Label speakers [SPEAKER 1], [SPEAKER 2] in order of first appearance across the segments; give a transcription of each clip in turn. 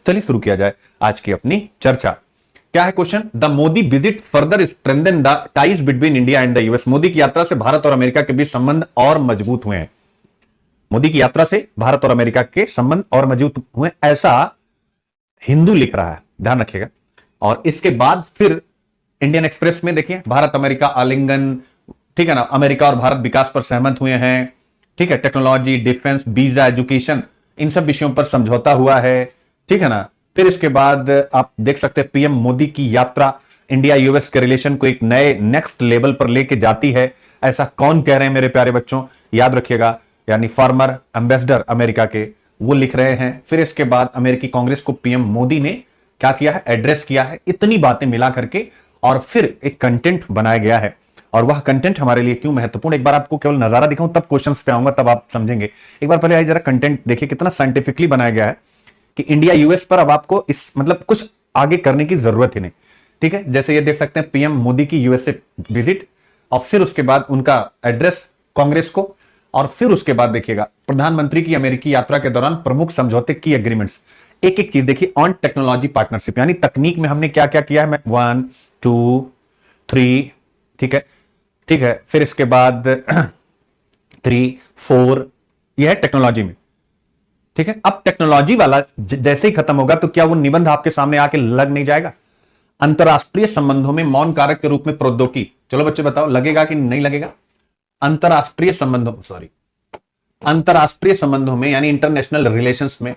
[SPEAKER 1] चलिए शुरू किया जाए आज की अपनी चर्चा। क्या है question? The Modi visit further strengthen the ties between India and the US. Modi की यात्रा से भारत और अमेरिका के बीच संबंध और मजबूत हुए हैं। मोदी की यात्रा से भारत और अमेरिका के संबंध और मजबूत हुए, ऐसा हिंदू लिख रहा है, ध्यान रखिएगा। और इसके बाद फिर इंडियन एक्सप्रेस में देखिए, भारत अमेरिका आलिंगन, ठीक है ना, अमेरिका और भारत विकास पर सहमत हुए हैं, ठीक है, टेक्नोलॉजी, डिफेंस, वीजा, एजुकेशन, इन सब विषयों पर समझौता हुआ है, ठीक है ना। फिर इसके बाद आप देख सकते हैं पीएम मोदी की यात्रा इंडिया यूएस के रिलेशन को एक नए नेक्स्ट लेवल पर लेके जाती है। ऐसा कौन कह रहे हैं मेरे प्यारे बच्चों? याद रखिएगा, यानी फॉर्मर एम्बेसडर अमेरिका के, वो लिख रहे हैं। फिर इसके बाद अमेरिकी कांग्रेस को पीएम मोदी ने क्या किया है? एड्रेस किया है। इतनी बातें मिला करके और फिर एक कंटेंट बनाया गया है। और वह कंटेंट हमारे लिए क्यों महत्वपूर्ण, एक बार आपको केवल नजारा दिखाऊं तब क्वेश्चंस पे आऊंगा, तब आप समझेंगे। एक बार पहले आइए जरा कंटेंट देखिए, कितना साइंटिफिकली बनाया गया है कि इंडिया यूएस पर अब आपको इस मतलब कुछ आगे करने की जरूरत ही नहीं, ठीक है। जैसे ये देख सकते हैं पीएम मोदी की यूएसए विजिट, और फिर उसके बाद उनका एड्रेस कांग्रेस को, और फिर उसके बाद देखिएगा प्रधानमंत्री की अमेरिकी यात्रा के दौरान प्रमुख समझौते की एग्रीमेंट्स। एक एक चीज देखिए, ऑन टेक्नोलॉजी पार्टनरशिप, यानी तकनीक में हमने क्या क्या किया है, मैं 1 2 3, ठीक है, ठीक है। फिर इसके बाद 3 4, यह है टेक्नोलॉजी में, ठीक है। अब टेक्नोलॉजी वाला जैसे ही खत्म होगा तो क्या वो निबंध आपके सामने आके लग नहीं जाएगा? अंतरराष्ट्रीय संबंधों में मौन कारक के रूप में प्रौद्योगिकी, चलो बच्चे बताओ लगेगा कि नहीं लगेगा? अंतरराष्ट्रीय संबंधों में यानी इंटरनेशनल रिलेशंस में,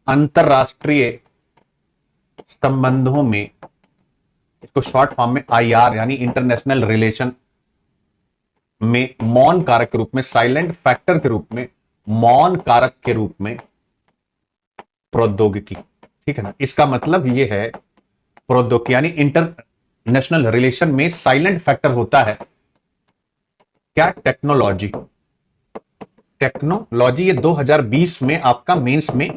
[SPEAKER 1] अंतरराष्ट्रीय संबंधों में, इसको शॉर्ट फॉर्म में आईआर यानी इंटरनेशनल रिलेशन में मौन कारक के रूप में, साइलेंट फैक्टर के रूप में, मौन कारक के रूप में प्रौद्योगिकी, ठीक है ना। इसका मतलब यह है प्रौद्योगिकी यानी इंटरनेशनल रिलेशन में साइलेंट फैक्टर होता है क्या? टेक्नोलॉजी। ये 2020 में आपका मेंस में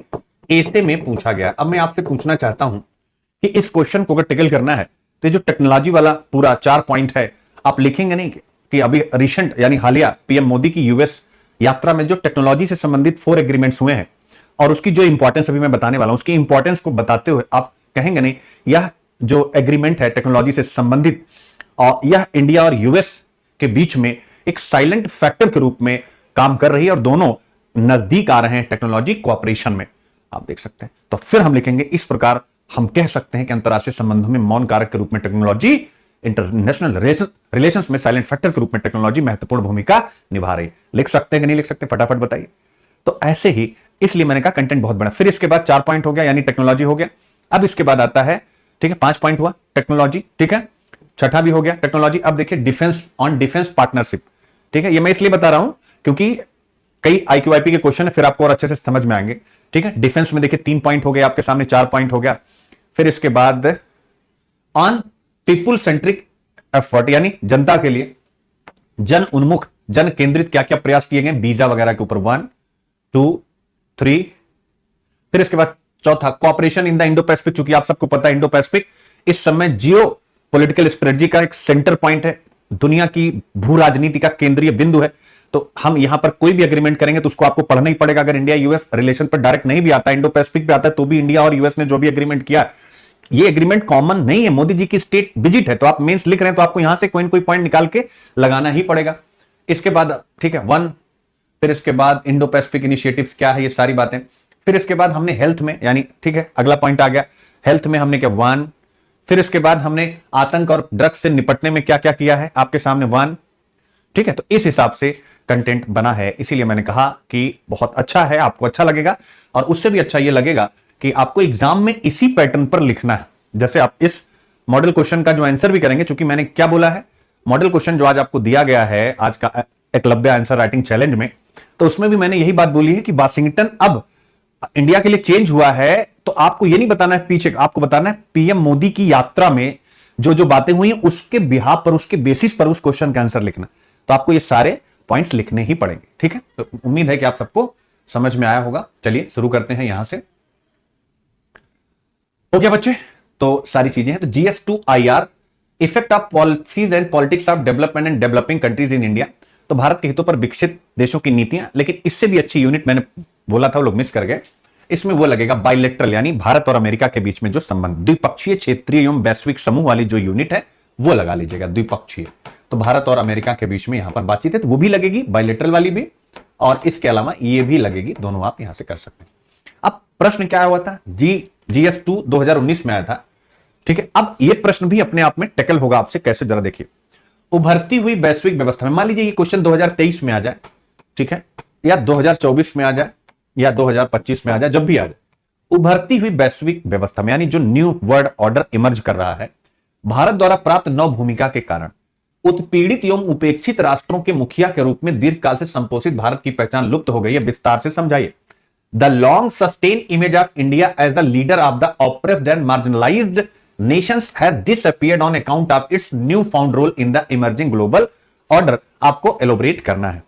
[SPEAKER 1] एसे में पूछा गया। अब मैं आपसे पूछना चाहता हूं कि इस क्वेश्चन को अगर टिकल करना है तो जो टेक्नोलॉजी वाला पूरा 4 पॉइंट है, आप लिखेंगे नहीं कि अभी रिसेंट यानी हालिया पीएम मोदी की यूएस यात्रा में जो टेक्नोलॉजी से संबंधित 4 एग्रीमेंट्स हुए हैं और उसकी जो इंपॉर्टेंस अभी मैं बताने वाला हूं, उसकी इंपॉर्टेंस को बताते हुए आप कहेंगे नहीं यह जो एग्रीमेंट है टेक्नोलॉजी से संबंधित, और यह इंडिया और यूएस के बीच में एक साइलेंट फैक्टर के रूप में काम कर रही है और दोनों नजदीक आ रहे हैं टेक्नोलॉजी कोऑपरेशन में, आप देख सकते हैं। तो फिर हम लिखेंगे इस प्रकार, हम कह सकते हैं कि अंतरराष्ट्रीय संबंधों में मौन कारक के रूप में टेक्नोलॉजी, इंटरनेशनल रिलेशंस में साइलेंट फैक्टर के रूप में टेक्नोलॉजी महत्वपूर्ण भूमिका निभा रही। लिख सकते हैं कि नहीं लिख सकते? फटाफट बताइए। तो ऐसे ही, इसलिए मैंने कहा कंटेंट बहुत बड़ा। फिर इसके बाद 4 पॉइंट हो गया यानी टेक्नोलॉजी हो गया। अब इसके बाद आता है, ठीक है, 5 पॉइंट हुआ टेक्नोलॉजी, ठीक है, छठा भी हो गया टेक्नोलॉजी। अब देखिए डिफेंस, ऑन डिफेंस पार्टनरशिप, ठीक है। ये मैं इसलिए बता रहा हूं क्योंकि कई आईक्यूआईपी के क्वेश्चन है, फिर आपको और अच्छे से समझ में आएंगे, ठीक है। डिफेंस में देखिए 3 पॉइंट हो गए आपके सामने, 4 पॉइंट हो गया। फिर इसके बाद ऑन पीपुल सेंट्रिक एफर्ट यानी जनता के लिए जन उन्मुख, जन केंद्रित क्या क्या प्रयास किए गए वीजा वगैरह के ऊपर, 1 2 3। फिर इसके बाद चौथा cooperation in the Indo Pacific, चूंकि आप सबको पता है इंडो पैसिफिक इस समय जियो पॉलिटिकल स्ट्रेटजी का एक सेंटर पॉइंट है, दुनिया की भू राजनीति का केंद्रीय बिंदु है। तो हम यहां पर कोई भी एग्रीमेंट करेंगे तो उसको आपको पढ़ना ही पड़ेगा। अगर इंडिया यूएस रिलेशन पर डायरेक्ट नहीं भी आता, इंडो पैसिफिक पे आता है, तो भी इंडिया और यूएस ने जो भी एग्रीमेंट किया, ये एग्रीमेंट कॉमन नहीं है। मोदी जी की स्टेट विजिट है, तो आप मेंस लिख रहे हैं तो आपको यहां से कोई ना कोई पॉइंट निकाल के लगाना ही पड़ेगा। इसके बाद, ठीक है, 1। फिर इसके बाद इंडो पैसिफिक इनिशिएटिव्स क्या है, ये सारी बातें। फिर इसके बाद हमने हेल्थ में, यानी ठीक है, अगला पॉइंट आ गया हेल्थ में, हमने क्या 1। फिर इसके बाद हमने आतंक और ड्रग्स से निपटने में क्या क्या किया है आपके सामने 1, ठीक है। तो इस हिसाब से कंटेंट बना है, इसीलिए मैंने कहा कि बहुत अच्छा है, आपको अच्छा लगेगा। और उससे भी अच्छा यह लगेगा कि आपको एग्जाम में इसी पैटर्न पर लिखना है। जैसे आप इस मॉडल क्वेश्चन का जो आंसर भी करेंगे, चूंकि मैंने क्या बोला है, मॉडल क्वेश्चन जो आज आपको दिया गया है आज का एकलव्य आंसर राइटिंग चैलेंज में, तो उसमें भी मैंने यही बात बोली है कि वाशिंगटन अब इंडिया के लिए चेंज हुआ है। तो आपको यह नहीं बताना है पीछे, आपको बताना है पीएम मोदी की यात्रा में जो जो बातें हुई उसके बिहाफ पर, उसके बेसिस पर उस क्वेश्चन का आंसर लिखना। तो आपको ये सारे पॉइंट्स लिखने ही पड़ेंगे, ठीक है। तो उम्मीद है कि आप सबको समझ में आया होगा। चलिए शुरू करते हैं यहां से। हो गया बच्चे? तो सारी चीजें हैं। तो GS2IR, effect of policies and politics of development and developing countries in India. तो भारत के हितों पर विकसित देशों की नीतियां, लेकिन इससे भी अच्छी यूनिट मैंने बोला था, वो लोग मिस कर गए। इसमें वो लगेगा बाइलेटरल, यानी भारत और अमेरिका के बीच में जो संबंध, द्विपक्षीय, क्षेत्रीय एवं वैश्विक समूह वाली जो यूनिट है वो लगा लीजिएगा, द्विपक्षीय। तो भारत और अमेरिका के बीच में यहां पर बातचीत है तो वो भी लगेगी, बाइलेटरल वाली भी, और इसके अलावा ये भी लगेगी, दोनों आप यहां से कर सकते हैं। अब प्रश्न क्या हुआ था, GS2 2019 में आया था, ठीक है। अब ये प्रश्न भी अपने आप में टैकल होगा आपसे, कैसे जरा देखिए। उभरती हुई वैश्विक व्यवस्था में, मान लीजिए ये क्वेश्चन 2023 में आ जाए, ठीक है, या 2024 में आ जाए, या 2025 में आ जाए, जब भी आ जाए, उभरती हुई वैश्विक व्यवस्था में, यानी जो न्यू वर्ल्ड ऑर्डर इमर्ज कर रहा है, भारत द्वारा प्राप्त नौ भूमिका के कारण उत्पीड़ित एवं उपेक्षित राष्ट्रों के मुखिया के रूप में दीर्घकाल से संपोषित भारत की पहचान लुप्त हो गई है। विस्तार से समझाइए। The long sustain image of India as the leader of the oppressed and marginalised nations has disappeared on account of its new found role in the emerging global order. आपको एलोबरेट करना है।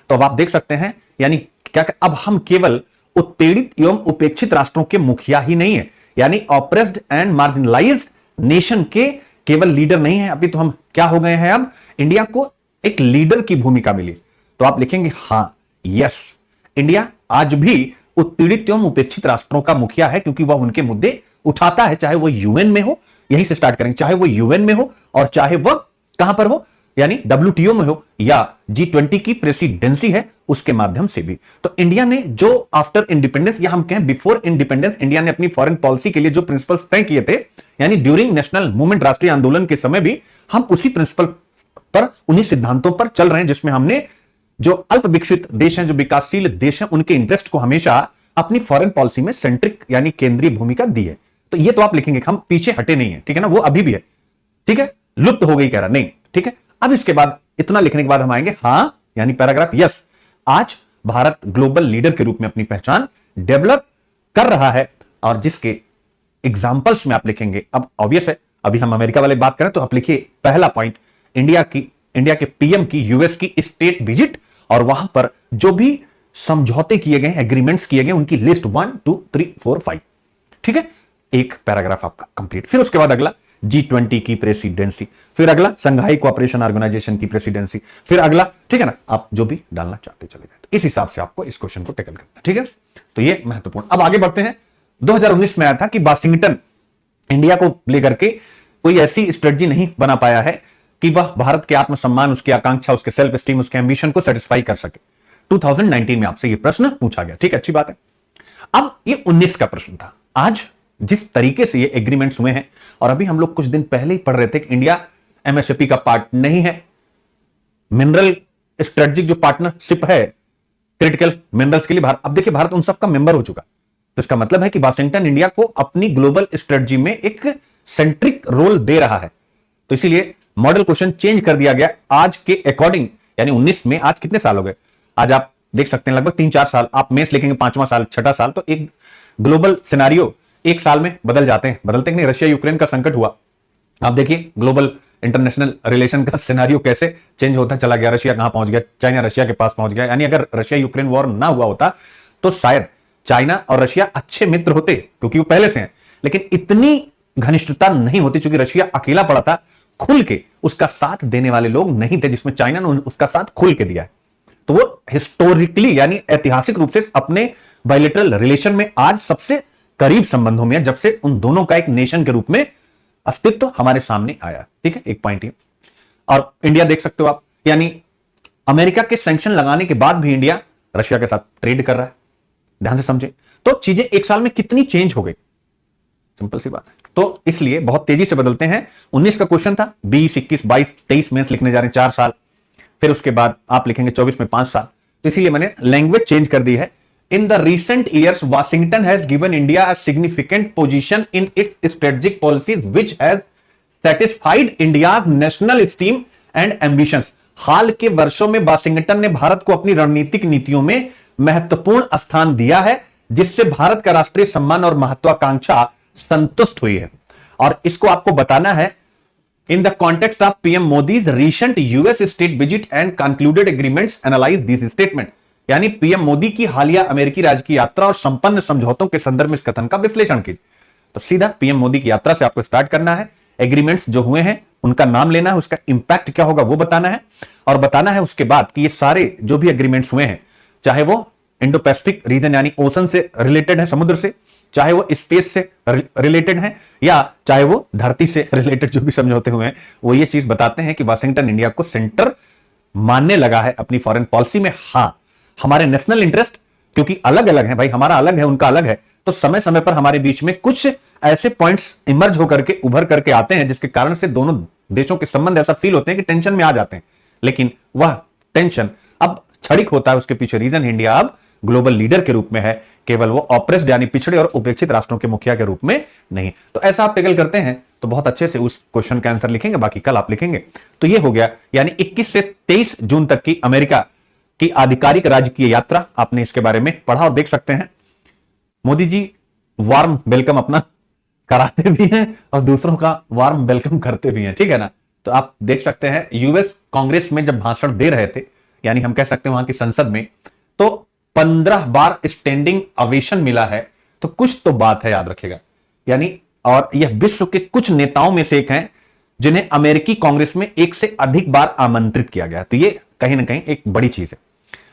[SPEAKER 1] तो अब आप देख सकते हैं, यानी क्या अब हम केवल उत्पीड़ित एवं उपेक्षित राष्ट्रों के मुखिया ही नहीं है, यानी ऑप्रेस्ड एंड मार्जिनलाइज्ड नेशन के केवल लीडर नहीं है, अभी तो हम क्या हो गए हैं, अब इंडिया को एक लीडर की भूमिका मिली। तो आप लिखेंगे हां, यस, इंडिया आज भी उत्पीड़ित एवं उपेक्षित राष्ट्रों का मुखिया है, क्योंकि वह उनके मुद्दे उठाता है, चाहे वो यूएन में हो, यहीं से स्टार्ट करेंगे, चाहे वो यूएन में हो और चाहे वह कहां पर हो, यानी WTO में हो या G20 की प्रेसिडेंसी है उसके माध्यम से भी। तो इंडिया ने जो आफ्टर इंडिपेंडेंस या हम कहें बिफोर इंडिपेंडेंस, इंडिया ने अपनी फॉरेन पॉलिसी के लिए जो प्रिंसिपल्स तय किए थे, यानी ड्यूरिंग नेशनल मूवमेंट, राष्ट्रीय आंदोलन के समय भी हम उसी प्रिंसिपल पर, उन्हीं सिद्धांतों पर चल रहे हैं, जिसमें हमने जो अल्प विकसित देश हैं, जो विकासशील देश हैं, उनके इंटरेस्ट को हमेशा अपनी फॉरेन पॉलिसी में सेंट्रिक यानी केंद्रीय भूमिका दी है। तो ये तो आप लिखेंगे, हम पीछे हटे नहीं है, ठीक है ना, वो अभी भी है, ठीक है, लुप्त हो गई कह रहा नहीं, ठीक है। अब इसके बाद इतना लिखने के बाद हम आएंगे हां, यानी पैराग्राफ, यस, आज भारत ग्लोबल लीडर के रूप में अपनी पहचान डेवलप कर रहा है, और जिसके एग्जांपल्स में आप लिखेंगे, अब ऑब्वियस है, अभी हम अमेरिका वाले बात करें तो आप लिखिए पहला पॉइंट, इंडिया के पीएम की यूएस की स्टेट विजिट, और वहां पर जो भी समझौते किए गए, एग्रीमेंट्स किए गए, उनकी लिस्ट 1 2 3 4 5, ठीक है, एक पैराग्राफ आपका कंप्लीट। फिर उसके बाद अगला G20 की प्रेसिडेंसी, फिर अगला संघाई कोऑपरेशन ऑर्गेनाइजेशन की प्रेसिडेंसी, फिर अगला, ठीक है ना, आप जो भी डालना चाहते चले जाए। तो इस हिसाब से आपको इस क्वेश्चन को टैकल करना है, ठीक है। तो ये महत्वपूर्ण। अब आगे बढ़ते हैं। 2019 में आया था कि वाशिंगटन इंडिया को लेकर के कोई ऐसी स्ट्रेटजी नहीं बना पाया है कि वह भारत के आत्मसम्मान, उसकी आकांक्षा, उसके सेल्फ एस्टीम, उसके एम्बिशन को सेटिस्फाई कर सके। 2019 में आपसे यह प्रश्न पूछा गया, ठीक है, अच्छी बात है। अब ये 19 का प्रश्न था। आज जिस तरीके से ये एग्रीमेंट्स हुए हैं, और अभी हम लोग कुछ दिन पहले ही पढ़ रहे थे कि इंडिया MSP का पार्ट नहीं है, मिनरल स्ट्रेटेजिक जो पार्टनरशिप है क्रिटिकल मिनरल्स के लिए भारत, अब देखिए भारत उन सब का मेंबर हो चुका। तो इसका मतलब है कि वाशिंगटन इंडिया को अपनी ग्लोबल स्ट्रेटजी में एक सेंट्रिक रोल दे रहा है। तो इसीलिए मॉडल क्वेश्चन चेंज कर दिया गया आज के अकॉर्डिंग, यानी 19 में। आज कितने साल हो गए, आज आप देख सकते हैं लगभग 3-4 साल। आप मेंस लिखेंगे 5वां साल, 6ठा साल, तो एक ग्लोबल सिनेरियो एक साल में बदल जाते हैं, बदलते नहीं। रशिया यूक्रेन का संकट हुआ, आप देखिए ग्लोबल इंटरनेशनल रिलेशन का सिनेरियो कैसे चेंज होता चला गया। रशिया कहां पहुंच गया, चाइना रशिया के पास पहुंच गया। यानी अगर रशिया यूक्रेन वॉर ना हुआ होता तो शायद चाइना और रशिया अच्छे मित्र होते, क्योंकि वो पहले से हैं, लेकिन इतनी घनिष्ठता नहीं होती, क्योंकि रशिया अकेला पड़ा था, खुल के उसका साथ देने वाले लोग नहीं थे, जिसमें चाइना ने उसका साथ खुल के दिया है। तो वो हिस्टोरिकली यानी ऐतिहासिक रूप से अपने बायलैटरल रिलेशन में आज सबसे करीब संबंधों में है, जब से उन दोनों का एक नेशन के रूप में अस्तित्व हमारे सामने आया, ठीक है, एक पॉइंट ये। और इंडिया देख सकते हो आप, यानी अमेरिका के सैंक्शन लगाने के बाद भी इंडिया रशिया के साथ ट्रेड कर रहा है। ध्यान से समझे, तो चीजें एक साल में कितनी चेंज हो गई, सिंपल सी बात है। तो इसलिए बहुत तेजी से बदलते हैं। 19 का क्वेश्चन था, 20, 21, 22, 23 में लिखने जा रहे हैं 4 साल, फिर उसके बाद आप लिखेंगे 24 में 5 साल। तो इसीलिए मैंने लैंग्वेज चेंज कर दी है। In the recent years Washington has given India a significant position in its strategic policies which has satisfied India's national esteem and ambitions. हाल के वर्षों में वाशिंगटन ने भारत को अपनी रणनीतिक नीतियों में महत्वपूर्ण स्थान दिया है, जिससे भारत का राष्ट्रीय सम्मान और महत्वाकांक्षा संतुष्ट हुई है। और इसको आपको बताना है in the context of PM Modi's recent US state visit and concluded agreements analyse this statement. यानी पीएम मोदी की हालिया अमेरिकी राजकीय यात्रा और संपन्न समझौतों के संदर्भ में इस कथन का विश्लेषण कीजिए। तो सीधा पीएम मोदी की यात्रा से आपको स्टार्ट करना है, एग्रीमेंट्स जो हुए हैं उनका नाम लेना है, उसका इंपैक्ट क्या होगा वो बताना है, और बताना है उसके बाद कि ये सारे जो भी एग्रीमेंट्स हुए हैं, चाहे वो इंडो पैसिफिक रीजन यानी ओशन से रिलेटेड है, समुद्र से, चाहे वो स्पेस से रिलेटेड है, या चाहे वो धरती से रिलेटेड जो भी समझौते हुए हैं, वो ये चीज बताते हैं कि वाशिंगटन इंडिया को सेंटर मानने लगा है अपनी फॉरेन पॉलिसी में। हां, हमारे नेशनल इंटरेस्ट क्योंकि अलग अलग है भाई, हमारा अलग है उनका अलग है, तो समय समय पर हमारे बीच में कुछ ऐसे पॉइंट्स इमर्ज होकर के उभर करके आते हैं जिसके कारण से दोनों देशों के संबंध ऐसा फील होते हैं कि टेंशन में आ जाते हैं। लेकिन वह टेंशन अब क्षणिक होता है, उसके पीछे रीजन इंडिया अब ग्लोबल लीडर के रूप में है, केवल वो ऑप्रेस्ड यानी पिछड़े और उपेक्षित राष्ट्रों के मुखिया के रूप में नहीं। तो ऐसा आप टेकल करते हैं तो बहुत अच्छे से उस क्वेश्चन का आंसर लिखेंगे, बाकी कल आप लिखेंगे। तो ये हो गया, यानी 21 से 23 जून तक की अमेरिका की आधिकारिक राजकीय यात्रा, आपने इसके बारे में पढ़ा और देख सकते हैं। मोदी जी वार्म वेलकम अपना कराते भी हैं और दूसरों का वार्म वेलकम करते भी हैं, ठीक है ना। तो आप देख सकते हैं यूएस कांग्रेस में जब भाषण दे रहे थे, यानी हम कह सकते हैं वहां की संसद में, तो 15 बार स्टैंडिंग अवेशन मिला है, तो कुछ तो बात है, याद रखेगा। यानी और यह विश्व के कुछ नेताओं में से एक हैं जिन्हें अमेरिकी कांग्रेस में एक से अधिक बार आमंत्रित किया गया, तो ये कहीं ना कहीं एक बड़ी चीज है।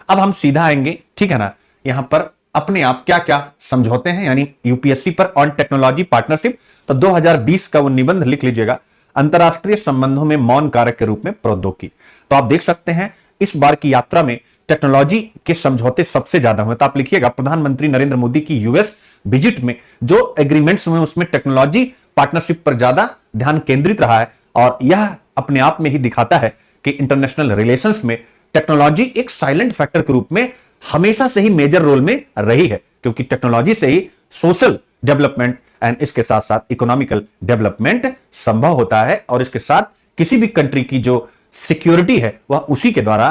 [SPEAKER 1] अब हम सीधा आएंगे, ठीक है ना, यहां पर अपने आप क्या क्या समझौते हैं, यानी यूपीएससी पर ऑन टेक्नोलॉजी पार्टनरशिप। तो 2020 का वो निबंध लिख लीजिएगा, अंतरराष्ट्रीय संबंधों में मौन कारक के रूप में प्रौद्योगिकी। तो आप देख सकते हैं इस बार की यात्रा में टेक्नोलॉजी के समझौते सबसे ज्यादा हुए। तो आप लिखिएगा प्रधानमंत्री नरेंद्र मोदी की यूएस विजिट में जो एग्रीमेंट्स हुए उसमें टेक्नोलॉजी पार्टनरशिप पर ज्यादा ध्यान केंद्रित रहा है, और यह अपने आप में ही दिखाता है कि इंटरनेशनल रिलेशंस में टेक्नोलॉजी एक साइलेंट फैक्टर के रूप में हमेशा से ही मेजर रोल में रही है, क्योंकि टेक्नोलॉजी से ही सोशल डेवलपमेंट एंड इसके साथ साथ इकोनॉमिकल डेवलपमेंट संभव होता है, और इसके साथ किसी भी कंट्री की जो सिक्योरिटी है वह उसी के द्वारा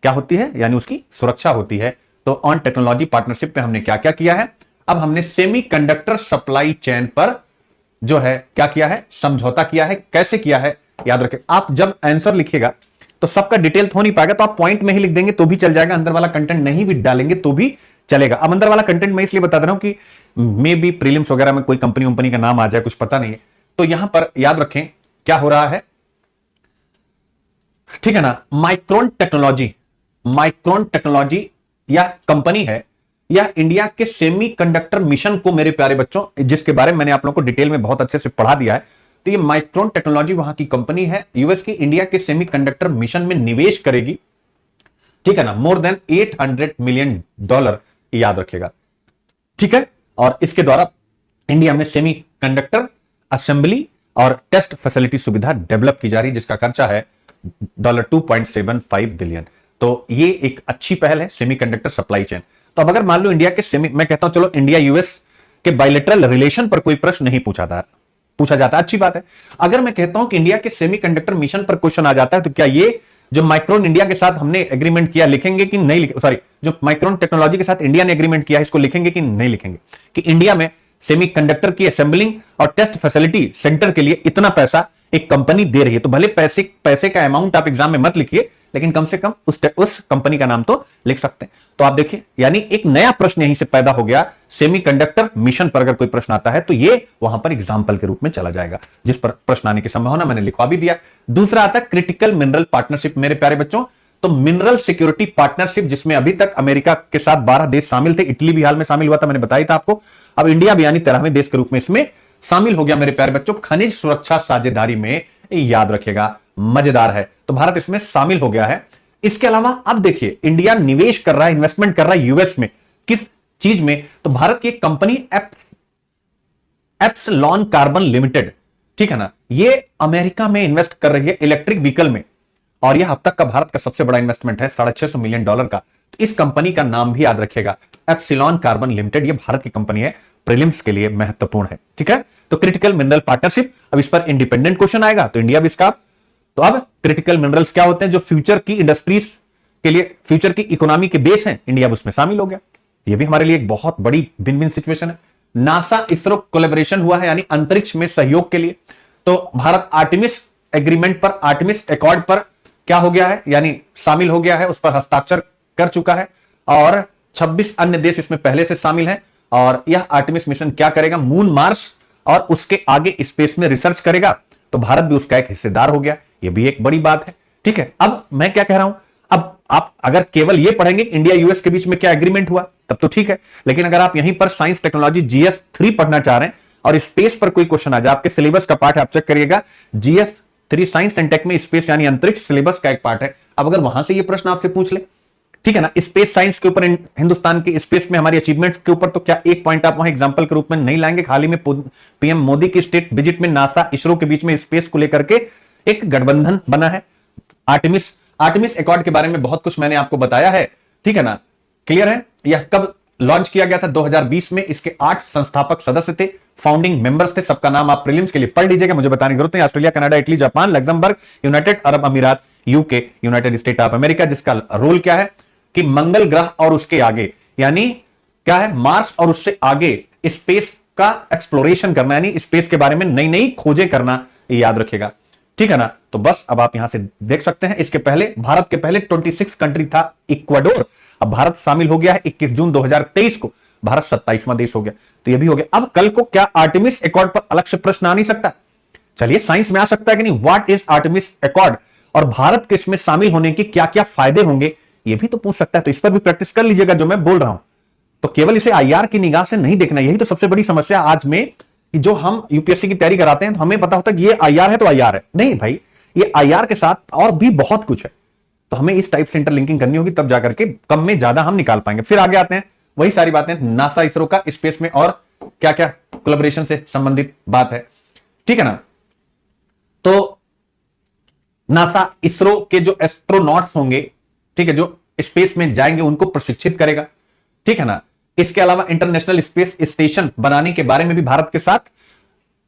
[SPEAKER 1] क्या होती है, यानी उसकी सुरक्षा होती है। तो ऑन टेक्नोलॉजी पार्टनरशिप पे हमने क्या क्या किया है, अब हमने सेमीकंडक्टर सप्लाई चेन पर जो है क्या किया है, समझौता किया है। कैसे किया है याद रखें, आप जब आंसर लिखिएगा तो सबका डिटेल हो नहीं पाएगा, तो आप पॉइंट में ही लिख देंगे तो भी चल जाएगा, अंदर वाला कंटेंट नहीं भी डालेंगे तो भी चलेगा। अब अंदर वाला कंटेंट मैं इसलिए बता दे रहा हूं कि मे बी प्रीलिम्स वगैरह में कोई कंपनी का नाम आ जाए, कुछ पता नहीं है। तो यहां पर याद रखें क्या हो रहा है, ठीक है ना। माइक्रोन टेक्नोलॉजी या कंपनी है, या इंडिया के सेमीकंडक्टर मिशन को, मेरे प्यारे बच्चों, जिसके बारे में मैंने आप लोगों को डिटेल में बहुत अच्छे से पढ़ा दिया है। तो ये माइक्रोन टेक्नोलॉजी वहां की कंपनी है, यूएस की इंडिया के सेमीकंडक्टर मिशन में निवेश करेगी, ठीक है ना, मोर देन $800 मिलियन, याद रखेगा, ठीक है। और इसके द्वारा इंडिया में सेमीकंडक्टर असेंबली और टेस्ट फैसिलिटी सुविधा डेवलप की जा रही है, जिसका खर्चा है $2.75 बिलियन। तो ये एक अच्छी पहल है सेमीकंडक्टर सप्लाई चेन। तो अब अगर मान लो इंडिया के मैं कहता हूं चलो इंडिया यूएस के बायलैटरल रिलेशन पर कोई प्रश्न नहीं पूछा जाता, अच्छी बात है। अगर मैं कहता हूं कि इंडिया के सेमीकंडक्टर मिशन पर क्वेश्चन आ जाता है, तो क्या ये जो माइक्रोन इंडिया के साथ हमने एग्रीमेंट किया लिखेंगे कि नहीं, सॉरी, जो माइक्रोन टेक्नोलॉजी के साथ इंडिया ने एग्रीमेंट किया है इसको लिखेंगे कि नहीं लिखेंगे, कि इंडिया में सेमीकंडक्टर की असेंबलिंग और टेस्ट फैसिलिटी सेंटर के लिए इतना पैसा एक कंपनी दे रही है। तो भले पैसे का अमाउंट आप एग्जाम में मत लिखिए, लेकिन कम से कम उस कंपनी का नाम तो लिख सकते हैं। तो आप देखिए, यानी एक नया प्रश्न यहीं से पैदा हो गया, सेमीकंडक्टर मिशन पर अगर कोई प्रश्न आता है तो ये वहां पर एग्जाम्पल के रूप में चला जाएगा, जिस पर प्रश्न आने की संभावना मैंने लिखवा भी दिया। दूसरा आता है क्रिटिकल मिनरल पार्टनरशिप, मेरे प्यारे बच्चों। तो मिनरल सिक्योरिटी पार्टनरशिप, जिसमें अभी तक अमेरिका के साथ 12 देश शामिल थे, इटली भी हाल में शामिल हुआ था, मैंने बताया था आपको। अब इंडिया भी यानी 13वें देश के रूप में इसमें शामिल हो गया मेरे प्यारे बच्चों। खनिज सुरक्षा साझेदारी में, याद रखेगा, मजेदार है, तो भारत इसमें शामिल हो गया है। इसके अलावा अब देखिए, इंडिया निवेश कर रहा है, इन्वेस्टमेंट कर रहा है यूएस में, किस चीज में, तो भारत की एक कंपनी एप्सिलॉन कार्बन लिमिटेड, ठीक है ना, ये अमेरिका में इन्वेस्ट कर रही है इलेक्ट्रिक व्हीकल में, और यह अब तक का भारत का सबसे बड़ा इन्वेस्टमेंट है, $650 मिलियन का। तो इस कंपनी का नाम भी याद रखेगा, एप्सिलॉन कार्बन लिमिटेड, ये भारत की कंपनी है, प्रीलिम्स के लिए महत्वपूर्ण है, ठीक है। तो क्रिटिकल मिनरल पार्टनरशिप, अब इस पर इंडिपेंडेंट क्वेश्चन आएगा तो इंडिया भी इसका। तो अब क्रिटिकल मिनरल्स क्या होते हैं, जो फ्यूचर की इंडस्ट्रीज के लिए, फ्यूचर की इकोनॉमी के बेस हैं, इंडिया उसमें शामिल हो गया। ये भी हमारे लिए एक बहुत बड़ी विन विन सिचुएशन है। नासा इसरो कोलैबोरेशन हुआ है, यानी अंतरिक्ष में सहयोग के लिए। तो भारत आर्टेमिस एग्रीमेंट पर, आर्टेमिस अकॉर्ड पर क्या हो गया है, यानी शामिल हो गया है, उस पर हस्ताक्षर कर चुका है, और 26 अन्य देश इसमें पहले से शामिल हैं। और यह आर्टेमिस मिशन क्या करेगा, मून, मार्स और उसके आगे स्पेस में रिसर्च करेगा, तो भारत भी उसका एक हिस्सेदार हो गया। यह भी एक बड़ी बात है, ठीक है। अब मैं क्या कह रहा हूं, अब आप अगर केवल ये पढ़ेंगे इंडिया यूएस के बीच में क्या एग्रीमेंट हुआ तब तो ठीक है, लेकिन अगर आप यहीं पर साइंस टेक्नोलॉजी जीएस 3 पढ़ना चाह रहे हैं और स्पेस पर कोई क्वेश्चन आ जाए, आपके सिलेबस का पार्ट है, आप चेक करिएगा जीएस 3 साइंस एंड टेक में स्पेस यानी अंतरिक्ष सिलेबस का एक पार्ट है। अब अगर वहां से ये प्रश्न आपसे पूछ ले, ठीक है ना, स्पेस साइंस के ऊपर, हिंदुस्तान के स्पेस में हमारी अचीवमेंट्स के ऊपर, तो क्या एक पॉइंट आप वहां एग्जांपल के रूप में नहीं लाएंगे? हाल ही में पीएम मोदी की स्टेट विजिट में नासा इसरो के बीच में स्पेस को लेकर के एक गठबंधन बना है। आर्टेमिस अकॉर्ड के बारे में बहुत कुछ मैंने आपको बताया है, ठीक है ना, क्लियर है। यह कब लॉन्च किया गया था? 2020 में। इसके 8 संस्थापक सदस्य थे, फाउंडिंग मेंबर्स थे। सबका नाम आप प्रीलिम्स के लिए पढ़ लीजिएगा, मुझे बताने की जरूरत नहीं। Australia, Canada, Italy, Japan, Luxembourg, United Arab Emirates, UK, United State of America, जिसका रोल क्या है कि मंगल ग्रह और उसके आगे, यानी क्या है, मार्स और उससे आगे स्पेस का एक्सप्लोरेशन करना, यानी स्पेस के बारे में नई नई खोजें करना, याद रखिएगा, ठीक है ना। तो बस अब आप यहां से देख सकते हैं, इसके पहले भारत के पहले 26 कंट्री था इक्वाडोर, अब भारत शामिल हो गया है 21 जून 2023 को, भारत 27वां देश हो गया, तो ये भी हो गया। अब कल को क्या आर्टेमिस अकॉर्ड पर अलग से प्रश्न आ नहीं सकता? चलिए साइंस में आ सकता है कि नहीं, व्हाट इज आर्टेमिस अकॉर्ड और भारत के इसमें शामिल होने के क्या क्या फायदे होंगे, ये भी तो पूछ सकता है। तो इस पर भी प्रैक्टिस कर लीजिएगा जो मैं बोल रहा हूं। तो केवल इसे आईआर की निगाह से नहीं देखना, यही तो सबसे बड़ी समस्या आज में, कि जो हम यूपीएससी की तैयारी कराते हैं तो हमें पता होता है कि ये आईआर है तो आईआर है, नहीं भाई, ये आईआर के साथ और भी बहुत कुछ है। तो हमें इस टाइप से इंटरलिंकिंग करनी होगी, तब जाकर के कम में ज्यादा हम निकाल पाएंगे। फिर आगे आते हैं, वही सारी बातें, नासा इसरो का स्पेस में और क्या क्या कोलैबोरेशन से संबंधित बात है, ठीक है ना। तो नासा इसरो के जो एस्ट्रोनॉट्स होंगे, ठीक है, जो स्पेस में जाएंगे उनको प्रशिक्षित करेगा, ठीक है ना। इसके अलावा इंटरनेशनल स्पेस स्टेशन बनाने के बारे में भी भारत के साथ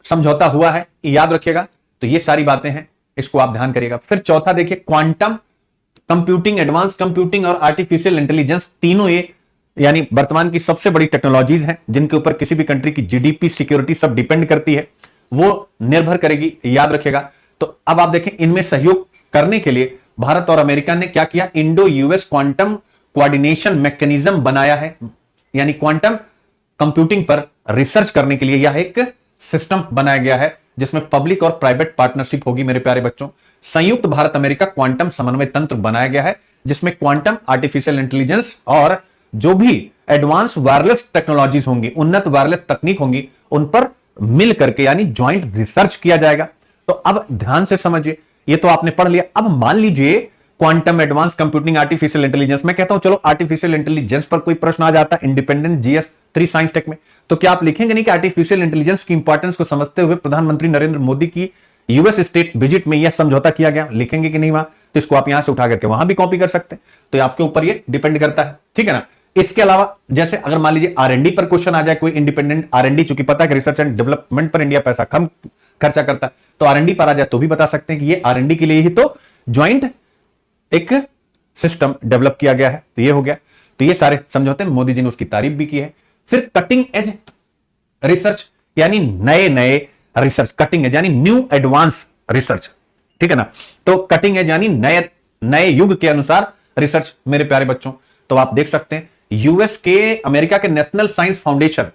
[SPEAKER 1] समझौता हुआ है, याद रखिएगा। तो ये सारी बातें हैं, इसको आप ध्यान करिएगा। फिर चौथा देखिए, क्वांटम कंप्यूटिंग, एडवांस कंप्यूटिंग और आर्टिफिशियल इंटेलिजेंस, तीनों ये यानी वर्तमान की सबसे बड़ी टेक्नोलॉजीज हैं, जिनके ऊपर किसी भी कंट्री की जीडीपी, सिक्योरिटी सब डिपेंड करती है, वो निर्भर करेगी, याद रखिएगा। तो अब आप देखें, इनमें सहयोग करने के लिए भारत और अमेरिका ने क्या किया, Indo US quantum coordination mechanism बनाया है, यानी क्वांटम कंप्यूटिंग पर रिसर्च करने के लिए यह एक सिस्टम बनाया गया है, जिसमें पब्लिक और प्राइवेट पार्टनरशिप होगी। मेरे प्यारे बच्चों, संयुक्त भारत अमेरिका क्वांटम समन्वय तंत्र बनाया गया है, जिसमें क्वांटम, आर्टिफिशियल इंटेलिजेंस और जो भी एडवांस वायरलेस टेक्नोलॉजीज होंगी, उन्नत वायरलेस तकनीक होंगी, उन पर मिल करके यानी ज्वाइंट रिसर्च किया जाएगा। तो अब ध्यान से समझिए, ये तो आपने पढ़ लिया। अब मान लीजिए quantum, advance computing, artificial intelligence, मैं कहता हूं चलो आर्टिफिशियल इंटेलिजेंस पर कोई प्रश्न आ जाता है इंडिपेंडेंट जीएस 3 साइंस टेक में, तो क्या आप लिखेंगे नहीं कि आर्टिफिशियल इंटेलिजेंस की इंपॉर्टेंस को समझते हुए प्रधानमंत्री नरेंद्र मोदी की यूएस स्टेट विजिट में यह समझौता किया गया, लिखेंगे कि नहीं वहां? तो इसको आप यहां से उठा करके वहां भी कॉपी कर सकते हैं, तो आपके ऊपर ये डिपेंड करता है, ठीक है ना। इसके अलावा जैसे अगर मान लीजिए आरएनडी पर क्वेश्चन आ जाए, कोई इंडिपेंडेंट आरएनडी, चूंकि पता है कि रिसर्च एंड डेवलपमेंट पर इंडिया पैसा कम खर्चा करता है, तो आरएनडी पर आ जाए तो भी बता सकते हैं कि ये आरएनडी के लिए ही तो ज्वाइंट एक सिस्टम डेवलप किया गया है। तो ये हो गया, तो ये सारे समझौते मोदी जी ने उसकी तारीफ भी की है। फिर कटिंग एज रिसर्च, यानी नए नए रिसर्च, कटिंग एज यानी न्यू एडवांस रिसर्च, ठीक है ना। तो कटिंग एज यानी नए नए युग के अनुसार रिसर्च, मेरे प्यारे बच्चों। तो आप देख सकते हैं यूएस के, अमेरिका के नेशनल साइंस फाउंडेशन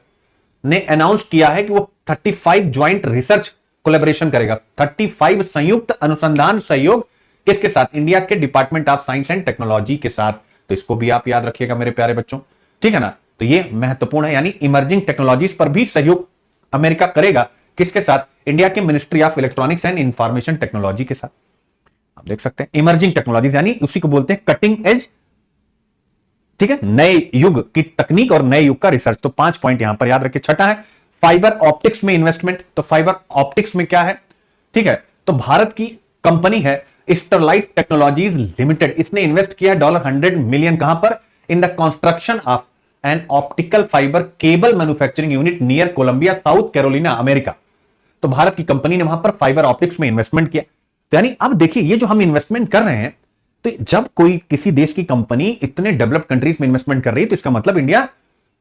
[SPEAKER 1] ने अनाउंस किया है कि वो 35 ज्वाइंट रिसर्च कोलैबोरेशन करेगा, 35 संयुक्त अनुसंधान सहयोग, किसके साथ? इंडिया के department of science and technology के साथ। तो इसको भी आप याद रखिएगा मेरे प्यारे बच्चों, ठीक है ना। तो ये महत्वपूर्ण है, यानी इमर्जिंग टेक्नोलॉजीज पर भी सहयोग अमेरिका करेगा, किसके साथ? इंडिया के ministry of electronics and information technology के साथ। आप देख सकते हैं इमर्जिंग टेक्नोलॉजीज, यानी उसी को बोलते हैं कटिंग एज, ठीक है, नए युग की तकनीक और नए युग का रिसर्च। तो 5 पॉइंट यहां पर याद रखिए। छठा है फाइबर ऑप्टिक्स में इन्वेस्टमेंट। तो फाइबर ऑप्टिक्स में क्या है, ठीक है, तो भारत की कंपनी है स्टरलाइट टेक्नोलॉजीज लिमिटेड, इसने इन्वेस्ट किया $100 मिलियन, कहां पर? In the construction of an optical fibre cable manufacturing unit near Columbia, South Carolina, America. तो भारत की कंपनी ने वहां पर फाइबर ऑप्टिक्स में इन्वेस्टमेंट किया। तो यानी अब देखिए, ये जो हम इन्वेस्टमेंट कर रहे हैं, तो जब कोई किसी देश की कंपनी इतने डेवलप्ड कंट्रीज में इन्वेस्टमेंट कर रही है, तो इसका मतलब इंडिया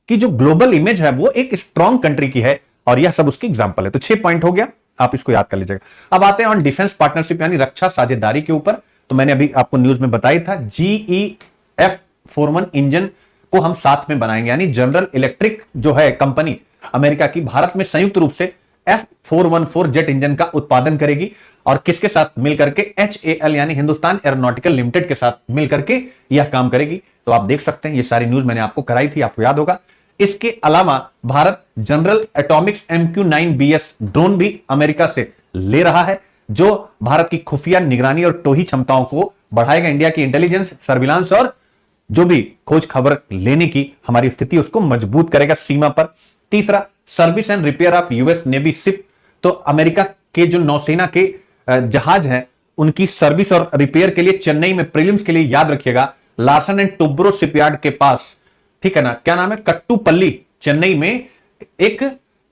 [SPEAKER 1] की जो ग्लोबल इमेज है वो एक स्ट्रॉन्ग कंट्री की है, और यह सब उसकी एग्जांपल है। तो 6 पॉइंट हो गया, आप इसको याद कर लीजिएगा। अब आते हैं ऑन डिफेंस पार्टनरशिप, यानी रक्षा साझेदारी के ऊपर। तो मैंने अभी आपको न्यूज में बताया था, GEF-41 इंजन को हम साथ में बनाएंगे, यानी जनरल इलेक्ट्रिक जो है कंपनी अमेरिका की, भारत में संयुक्त रूप से F414 जेट इंजन का उत्पादन करेगी और किसके साथ मिलकर के HAL यानी हिंदुस्तान एरोनॉटिकल लिमिटेड के साथ मिलकर के यह काम करेगी। तो आप देख सकते हैं ये सारी न्यूज मैंने आपको कराई थी, आपको याद होगा। इसके अलावा Bharat general Atomics MQ-9BS drone भी अमेरिका से ले रहा है, जो भारत की खुफिया निगरानी और टोही क्षमताओं को बढ़ाएगा। इंडिया की इंटेलिजेंस, सर्विलांस और जो भी खोज खबर लेने की हमारी स्थिति उसको मजबूत करेगा सीमा पर। तीसरा, service and repair of US navy ship. तो अमेरिका के जो नौसेना के जहाज हैं उनकी सर्विस और रिपेयर के लिए चेन्नई में, प्रीलिम्स के लिए याद रखिएगा, लार्सन एंड टुब्रो शिपयार्ड के पास, ठीक है ना, क्या नाम है, कट्टुपल्ली, चेन्नई में एक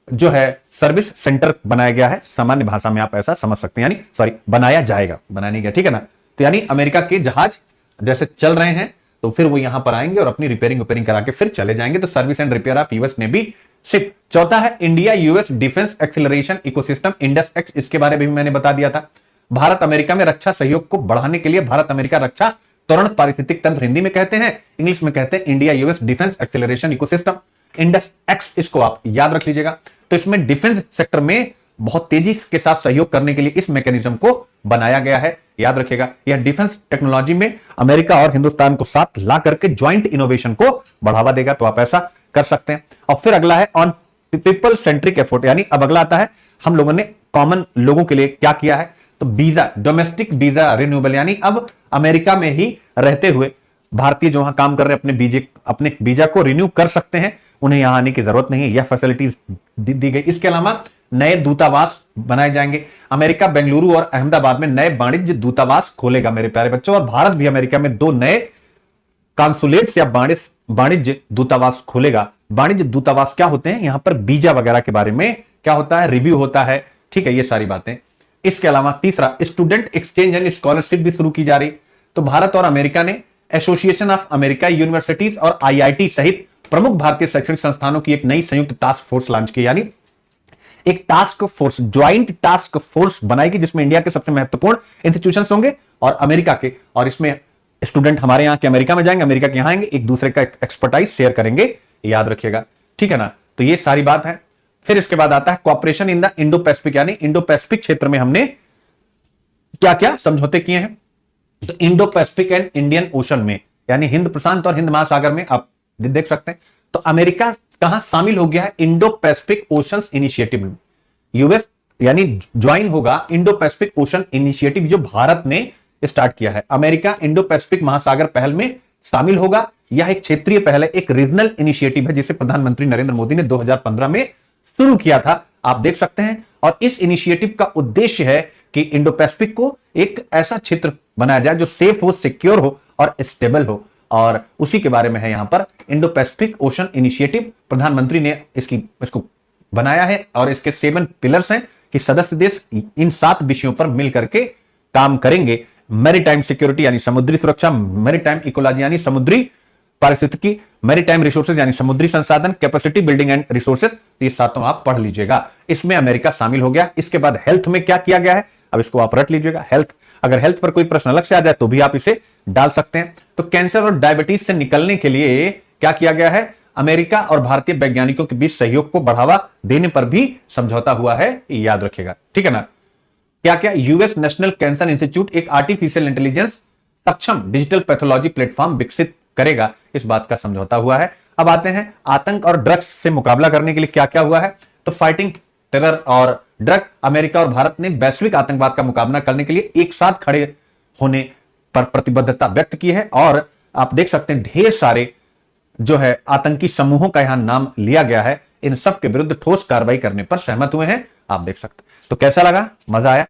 [SPEAKER 1] जो है सर्विस सेंटर बनाया गया है। सामान्य भाषा में आप ऐसा समझ सकते हैं, यानी सॉरी बनाया जाएगा, बनाने गया, ठीक है ना। तो यानी अमेरिका के जहाज जैसे चल रहे हैं तो फिर वो यहां पर आएंगे और अपनी रिपेयरिंग करा के फिर चले जाएंगे। तो service and repair of US navy ship. चौथा है India US defence acceleration ecosystem, Indus-x. इसके बारे में भी मैंने बता दिया था। भारत अमेरिका में रक्षा सहयोग को बढ़ाने के लिए भारत अमेरिका रक्षा त्वरण पारिस्थितिक तंत्र, हिंदी में कहते हैं, इंग्लिश में कहते हैं India US defence acceleration ecosystem, Indus-x. इसको आप याद रख लीजिएगा। तो इसमें डिफेंस सेक्टर में बहुत तेजी के साथ सहयोग करने के लिए इस मैकेनिज्म को बनाया गया है, याद रखिएगा। यह डिफेंस टेक्नोलॉजी में अमेरिका और हिंदुस्तान को साथ ला करके ज्वाइंट इनोवेशन को बढ़ावा देगा। तो आप ऐसा कर सकते हैं। और फिर अगला है ऑन पीपल सेंट्रिक एफर्ट, यानी अब अगला आता है हम लोगों ने कॉमन लोगों के लिए क्या किया है। तो वीजा, डोमेस्टिक वीजा रिन्यूएबल, यानी अब अमेरिका में ही रहते हुए भारतीय जो वहां काम कर रहे हैं अपने वीजा को रिन्यू कर सकते हैं, उन्हें यहां आने की जरूरत नहीं है। यह फैसिलिटीज दी गई। इसके अलावा नए दूतावास बनाए जाएंगे। अमेरिका बेंगलुरु और अहमदाबाद में नए वाणिज्य दूतावास खोलेगा मेरे प्यारे बच्चों। और भारत भी अमेरिका में 2 नए कॉन्सुलेट्स या वाणिज्य दूतावास खोलेगा। वाणिज्य दूतावास क्या होते हैं, यहां पर वीजा वगैरह के बारे में क्या होता है, रिव्यू होता है, ठीक है, ये सारी बातें। इसके अलावा तीसरा, स्टूडेंट एक्सचेंज एंड स्कॉलरशिप भी शुरू की जा रही। तो भारत और अमेरिका ने एसोसिएशन ऑफ अमेरिका यूनिवर्सिटीज और IIT सहित प्रमुख भारतीय शैक्षणिक संस्थानों की एक नई संयुक्त टास्क फोर्स लॉन्च की, यानी एक task force, joint task force बनाएगी जिसमें इंडिया के सबसे महत्वपूर्ण इंस्टीट्यूशंस होंगे और अमेरिका के, और इसमें स्टूडेंट हमारे यहां के अमेरिका में जाएंगे, अमेरिका के यहां आएंगे, एक दूसरे का एक्सपर्टाइज शेयर करेंगे, याद रखिएगा, ठीक है ना। तो ये सारी बात है। फिर इसके बाद आता है cooperation in the Indo Pacific, यानी इंडो पैसिफिक क्षेत्र में हमने क्या क्या समझौते किए हैं। तो Indo Pacific and Indian ocean में, यानी हिंद प्रशांत और हिंद महासागर में आप देख सकते हैं। तो अमेरिका कहां शामिल हो गया है, इंडो पैसिफिक ओशन इनिशिएटिव में। यूएस यानी ज्वाइन होगा इंडो पैसिफिक ओशन इनिशिएटिव जो भारत ने स्टार्ट किया है। अमेरिका इंडो पैसिफिक महासागर पहल में शामिल होगा। यह एक क्षेत्रीय पहल है, एक रीजनल इनिशिएटिव है जिसे प्रधानमंत्री नरेंद्र मोदी ने 2015 में शुरू किया था, आप देख सकते हैं। और इस इनिशिएटिव का उद्देश्य है कि इंडो पैसिफिक को एक ऐसा क्षेत्र बनाया जाए जो सेफ हो, सिक्योर हो और स्टेबल हो, और उसी के बारे में है यहां पर इंडो पैसिफिक ओशन इनिशिएटिव। प्रधानमंत्री ने इसको बनाया है और इसके 7 पिलर्स हैं कि सदस्य देश इन 7 विषयों पर मिलकर के काम करेंगे। मैरीटाइम सिक्योरिटी यानी समुद्री सुरक्षा, मैरीटाइम इकोलॉजी यानी समुद्री पारिस्थितिकी, मैरीटाइम रिसोर्सेज यानी समुद्री संसाधन, कैपेसिटी बिल्डिंग एंड रिसोर्सेज, ये सातों आप पढ़ लीजिएगा। इसमें अमेरिका शामिल हो गया। इसके बाद हेल्थ में क्या किया गया है, अब इसको आप रट लीजिएगा। हेल्थ, अगर हेल्थ पर कोई प्रश्न अलग से आ जाए तो भी आप इसे डाल सकते हैं। तो कैंसर और डायबिटीज से निकलने के लिए क्या किया गया है, अमेरिका और भारतीय वैज्ञानिकों के बीच सहयोग को बढ़ावा देने पर भी समझौता हुआ है, याद रखिएगा, ठीक है ना। क्या क्या, यूएस नेशनल कैंसर इंस्टीट्यूट एक आर्टिफिशियल इंटेलिजेंस सक्षम डिजिटल पैथोलॉजी प्लेटफॉर्म विकसित करेगा, इस बात का समझौता हुआ है। अब आते हैं आतंक और ड्रग्स से मुकाबला करने के लिए क्या क्या हुआ है। तो फाइटिंग टेरर और ड्रग, अमेरिका और भारत ने वैश्विक आतंकवाद का मुकाबला करने के लिए एक साथ खड़े होने पर प्रतिबद्धता व्यक्त की है। और आप देख सकते हैं ढेर सारे जो है आतंकी समूहों का यहां नाम लिया गया है, इन सब के विरुद्ध ठोस कार्रवाई करने पर सहमत हुए हैं, आप देख सकते हैं। तो कैसा लगा, मजा आया?